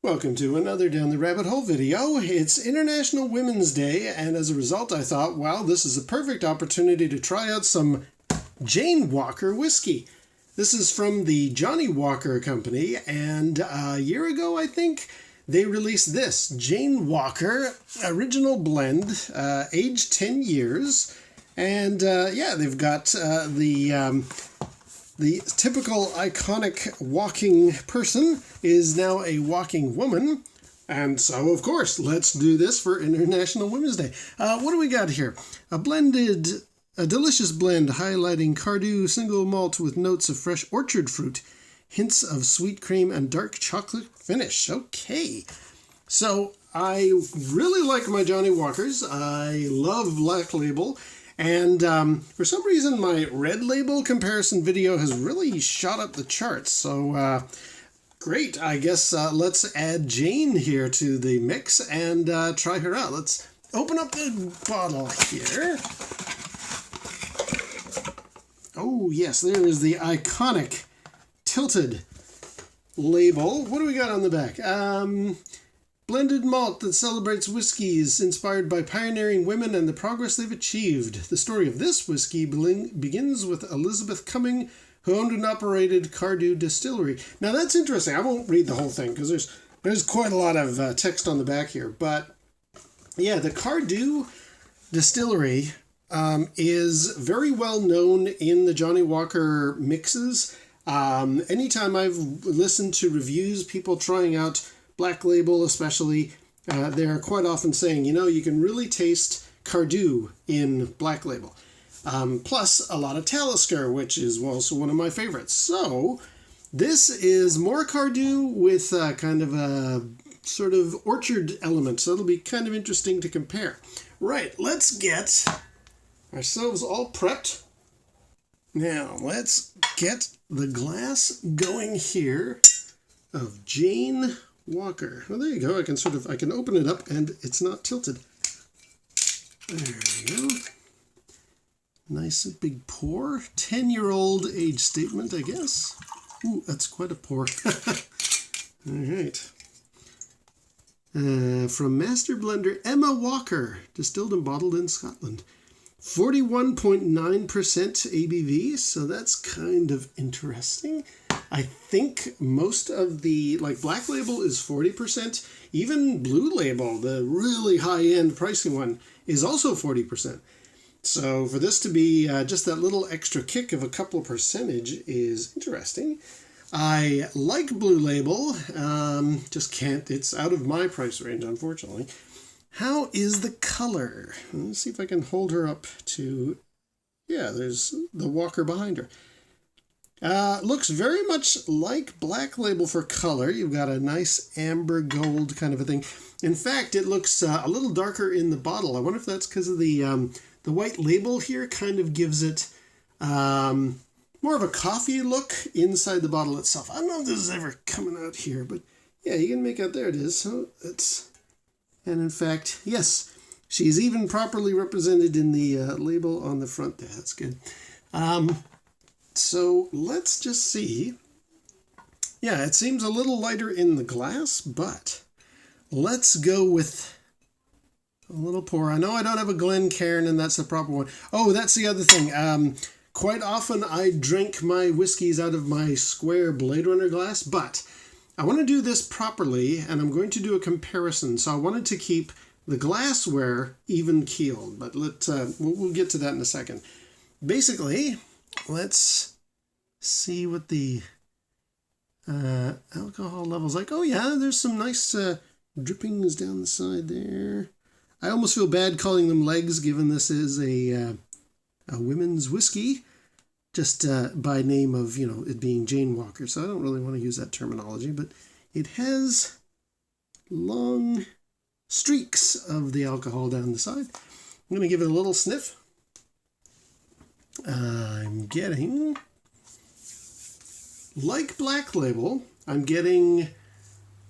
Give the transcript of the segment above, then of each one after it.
Welcome to another Down the Rabbit Hole video. It's International Women's Day, and as a result I thought, wow, this is a perfect opportunity to try out some Jane Walker whiskey. This is from the Johnnie Walker Company, and a year ago, I think, they released this Jane Walker Original Blend, aged 10 years. And yeah, they've got the typical iconic walking person is now a walking woman. And so, of course, let's do this for International Women's Day. What do we got here? A delicious blend highlighting Cardew single malt with notes of fresh orchard fruit, hints of sweet cream, and dark chocolate finish. Okay. So, I really like my Johnnie Walkers. I love Black Label. And for some reason, my Red Label comparison video has really shot up the charts. So, great. I guess let's add Jane here to the mix and try her out. Let's open up the bottle here. Oh, yes, there is the iconic tilted label. What do we got on the back? Blended malt that celebrates whiskeys inspired by pioneering women and the progress they've achieved. The story of this whiskey begins with Elizabeth Cumming, who owned and operated Cardew Distillery. Now that's interesting. I won't read the whole thing because there's quite a lot of text on the back here. But yeah, the Cardew Distillery is very well known in the Johnnie Walker mixes. Anytime I've listened to reviews, people trying out Black Label especially, they're quite often saying, you know, you can really taste Cardew in Black Label. Plus a lot of Talisker, which is also one of my favorites. So this is more Cardew with kind of a sort of orchard element. So it'll be kind of interesting to compare. Right, let's get ourselves all prepped. Now let's get the glass going here of Jane Walker. Well, there you go. I can open it up and it's not tilted. There we go. Nice big pour. 10-year-old age statement, I guess. Ooh, that's quite a pour. All right. From Master Blender Emma Walker, distilled and bottled in Scotland. 41.9% ABV, so that's kind of interesting. I think most of the, like Black Label is 40%. Even Blue Label, the really high-end pricing one, is also 40%. So for this to be just that little extra kick of a couple of percentage is interesting. I like Blue Label, just can't, it's out of my price range, unfortunately. How is the color? Let's see if I can hold her up to, yeah, there's the Walker behind her. Looks very much like Black Label for color. You've got a nice amber gold kind of a thing. In fact, it looks a little darker in the bottle. I wonder if that's because of the white label here kind of gives it more of a coffee look inside the bottle itself. I don't know if this is ever coming out here, but yeah, you can make out, there it is. So it's, and in fact, yes, she's even properly represented in the label on the front there. That's good. So let's just see. Yeah, it seems a little lighter in the glass, but let's go with a little pour. I know I don't have a Glencairn, and that's the proper one. Oh, that's the other thing. Quite often I drink my whiskeys out of my square Blade Runner glass, but I want to do this properly, and I'm going to do a comparison. So I wanted to keep the glassware even keeled, but we'll get to that in a second. Basically, let's see what the alcohol level's like. Oh yeah, there's some nice drippings down the side there. I almost feel bad calling them legs, given this is a women's whiskey, just by name of, you know, it being Jane Walker. So I don't really want to use that terminology, but it has long streaks of the alcohol down the side. I'm going to give it a little sniff. I'm getting, like Black Label, I'm getting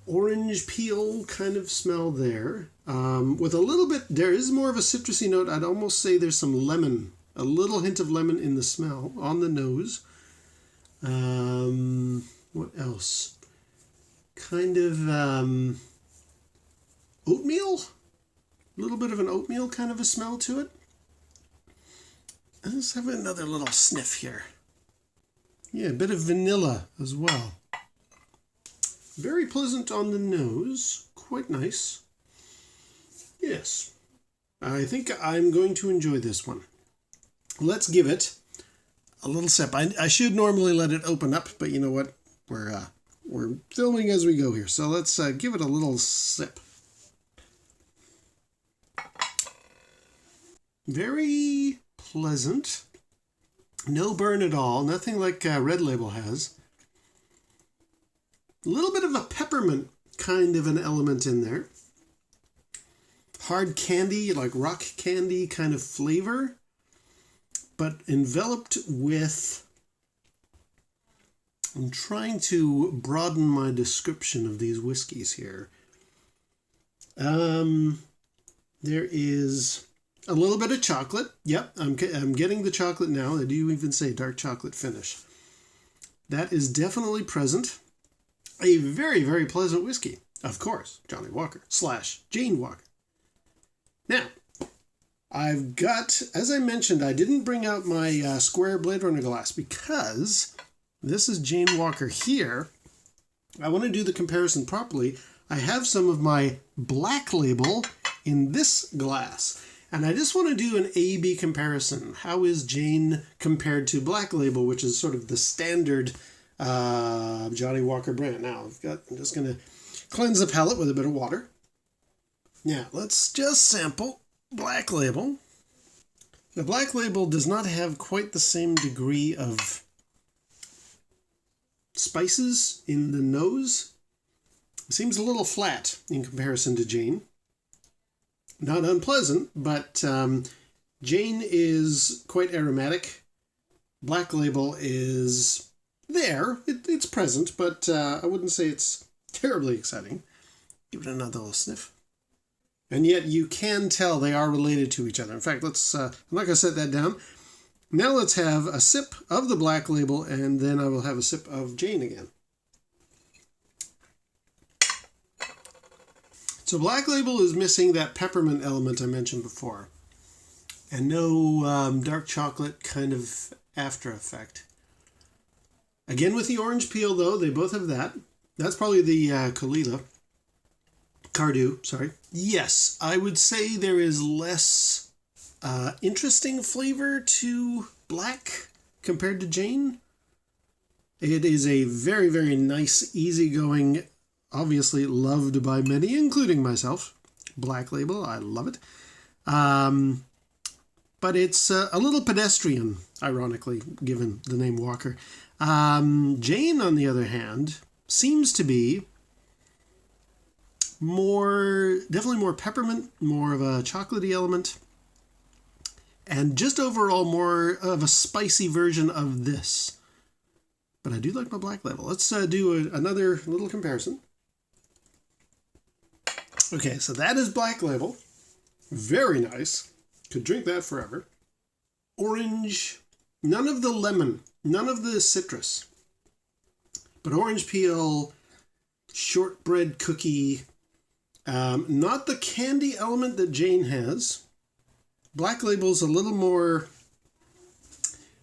orange peel kind of smell there. With a little bit, there is more of a citrusy note. I'd almost say there's some lemon, a little hint of lemon in the smell on the nose. What else? kind of oatmeal. A little bit of an oatmeal kind of a smell to it. Let's have another little sniff here. Yeah, a bit of vanilla as well. Very pleasant on the nose. Quite nice. Yes. I think I'm going to enjoy this one. Let's give it a little sip. I should normally let it open up, but you know what? We're filming as we go here, so let's give it a little sip. Very pleasant. No burn at all. Nothing like Red Label has. A little bit of a peppermint kind of an element in there. Hard candy, like rock candy kind of flavor, but enveloped with... I'm trying to broaden my description of these whiskeys here. There is a little bit of chocolate. Yep, I'm getting the chocolate now. They do even say dark chocolate finish. That is definitely present. A very, very pleasant whiskey. Of course, Johnny Walker / Jane Walker. Now, I've got, as I mentioned, I didn't bring out my square Blade Runner glass because this is Jane Walker here. I want to do the comparison properly. I have some of my Black Label in this glass. And I just want to do an A-B comparison. How is Jane compared to Black Label, which is sort of the standard Johnny Walker brand? Now, I'm just going to cleanse the palate with a bit of water. Now, let's just sample Black Label. The Black Label does not have quite the same degree of spices in the nose. It seems a little flat in comparison to Jane. Not unpleasant, but Jane is quite aromatic. Black Label is there. It's present, but I wouldn't say it's terribly exciting. Give it another little sniff. And yet you can tell they are related to each other. In fact, let's. I'm not going to set that down. Now let's have a sip of the Black Label, and then I will have a sip of Jane again. So Black Label is missing that peppermint element I mentioned before. And no dark chocolate kind of after effect. Again with the orange peel though, they both have that. That's probably the Cardu, sorry. Yes, I would say there is less interesting flavor to Black compared to Jane. It is a very, very nice, easygoing, obviously loved by many, including myself. Black Label, I love it. But it's a little pedestrian, ironically, given the name Walker. Jane, on the other hand, seems to be definitely more peppermint, more of a chocolatey element, and just overall more of a spicy version of this. But I do like my Black Label. Let's do another little comparison. Okay, so that is Black Label. Very nice. Could drink that forever. Orange. None of the lemon. None of the citrus. But orange peel, shortbread cookie. Not the candy element that Jane has. Black Label's a little more...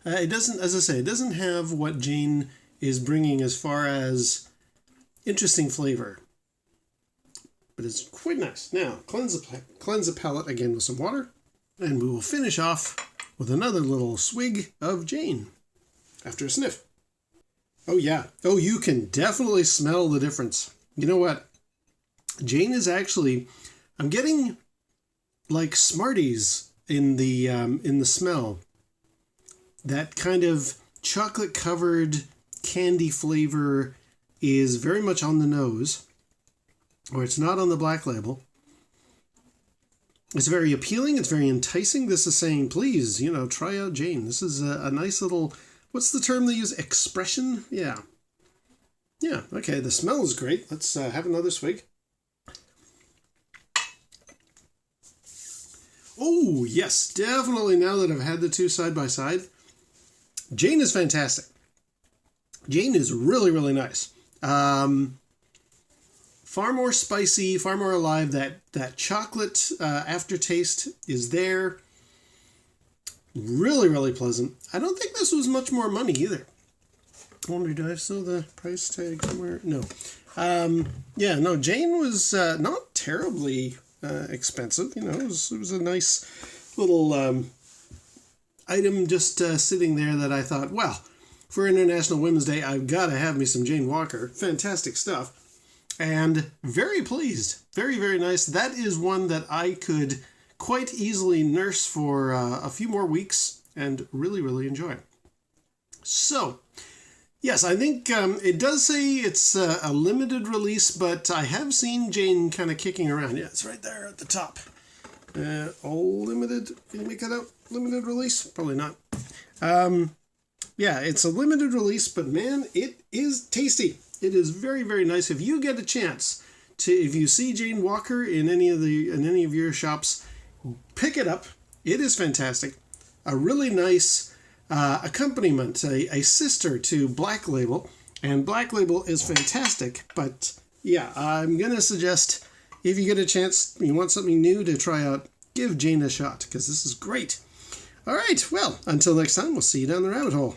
it doesn't, as I say, it doesn't have what Jane is bringing as far as interesting flavor. But it's quite nice. Now, cleanse the palate again with some water. And we will finish off with another little swig of Jane after a sniff. Oh, yeah. Oh, you can definitely smell the difference. You know what? Jane is actually... I'm getting like Smarties in the smell. That kind of chocolate-covered candy flavor is very much on the nose. Or it's not on the Black Label. It's very appealing. It's very enticing. This is saying, please, try out Jane. This is a nice little, what's the term they use? Expression? Yeah. Yeah, okay. The smell is great. Let's have another swig. Oh, yes. Definitely now that I've had the two side by side. Jane is fantastic. Jane is really, really nice. far more spicy, far more alive. That chocolate aftertaste is there. Really, really pleasant. I don't think this was much more money either. I wonder, do I still the price tag somewhere? No. Yeah, no, Jane was not terribly expensive. You know, it was a nice little item just sitting there that I thought, well, for International Women's Day, I've got to have me some Jane Walker. Fantastic stuff. And very pleased. Very, very nice. That is one that I could quite easily nurse for a few more weeks and really, really enjoy. So, yes, I think it does say it's a limited release, but I have seen Jane kind of kicking around. Yeah, it's right there at the top. All limited. Can you make that out? Limited release? Probably not. Yeah, it's a limited release, but man, it is tasty. It is very, very nice. If you get a chance if you see Jane Walker in any of your shops, pick it up. It is fantastic. A really nice accompaniment, a sister to Black Label, and Black Label is fantastic. But yeah, I'm gonna suggest if you get a chance, you want something new to try out, give Jane a shot because this is great. All right, well, until next time, we'll see you down the rabbit hole.